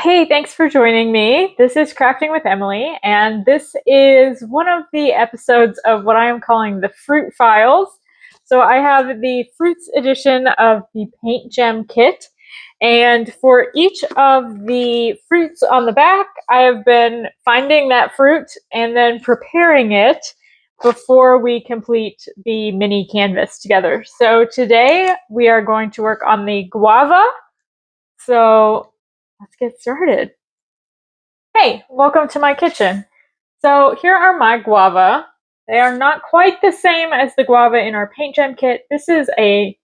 Hey, thanks for joining me. This is Crafting with Emily, and this is one of the episodes of what I am calling the Fruit Files. So I have the Fruits edition of the PaintGem kit, and for each of the fruits on the back, I have been finding that fruit and then preparing it before we complete the mini canvas together. So today we are going to work on the guava. So let's get started. Hey, welcome to my kitchen. So here are my guava. They are not quite the same as the guava in our PaintGem kit. This is a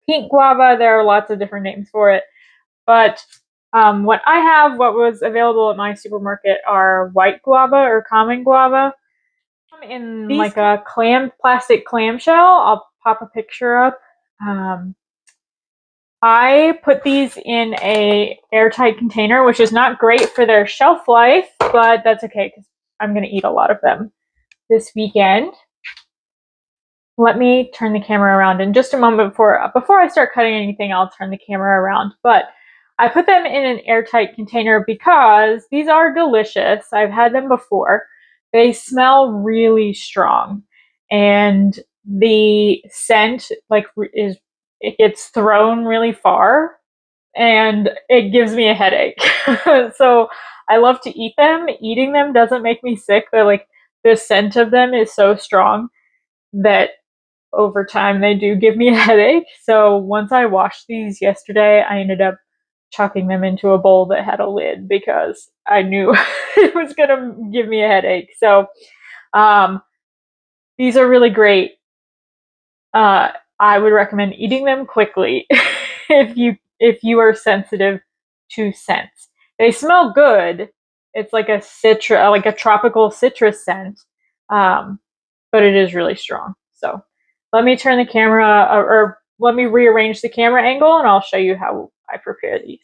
pink guava. There are lots of different names for it. But what was available at my supermarket are white guava or common guava. In like a plastic clamshell. I'll pop a picture up. I put these in a airtight container, which is not great for their shelf life, but that's okay because I'm going to eat a lot of them this weekend. Let me turn the camera around in just a moment. Before I start cutting anything, I'll turn the camera around. But I put them in an airtight container because these are delicious. I've had them before. They smell really strong, and the scent it gets thrown really far, and it gives me a headache. So I love to eat them. Eating them doesn't make me sick, but like the scent of them is so strong that over time they do give me a headache. So once I washed these yesterday, I ended up chucking them into a bowl that had a lid because I knew it was going to give me a headache. So these are really great. I would recommend eating them quickly if you are sensitive to scents. They smell good. It's like a tropical citrus scent, but it is really strong. So let me turn the camera, or let me rearrange the camera angle, and I'll show you how I prepare these.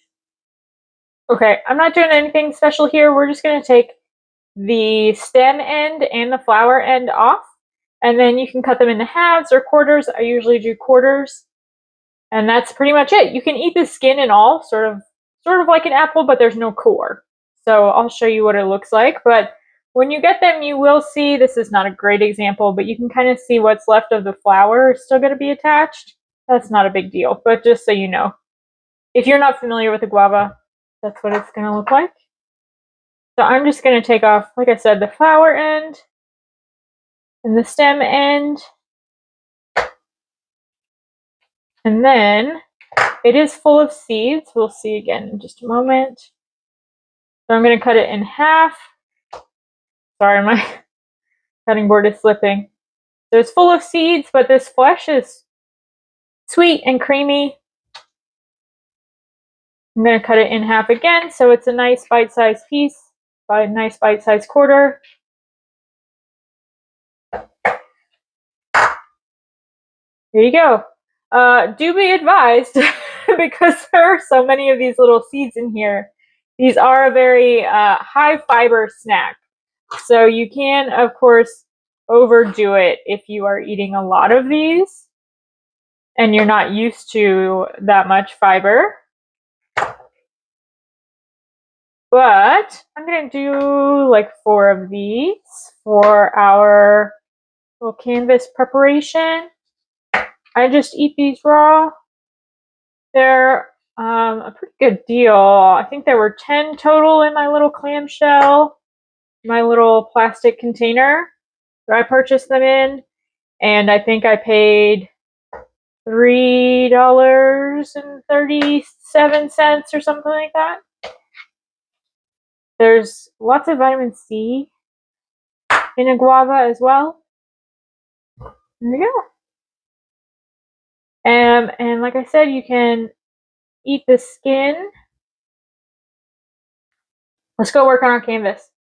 Okay, I'm not doing anything special here. We're just going to take the stem end and the flower end off, and then you can cut them into halves or quarters. I usually do quarters, and that's pretty much it. You can eat the skin and all, sort of like an apple, but there's no core. So I'll show you what it looks like. But when you get them, you will see, this is not a great example, but you can kind of see what's left of the flower is still going to be attached. That's not a big deal, but just so you know. If you're not familiar with the guava, that's what it's going to look like. So I'm just going to take off, like I said, the flower end and the stem end. And then it is full of seeds. We'll see again in just a moment. So I'm going to cut it in half. Sorry, my cutting board is slipping. So it's full of seeds, but this flesh is sweet and creamy. I'm going to cut it in half again, so it's a nice bite-sized piece, a nice bite-sized quarter. There you go. Do be advised, because there are so many of these little seeds in here. These are a very high fiber snack. So you can, of course, overdo it if you are eating a lot of these and you're not used to that much fiber. But I'm going to do like 4 of these for our little canvas preparation. I just eat these raw. They're a pretty good deal. I think there were 10 total in my little clamshell, my little plastic container that I purchased them in. And I think I paid $3.37 or something like that. There's lots of vitamin C in a guava as well. There you go. And like I said, you can eat the skin. Let's go work on our canvas.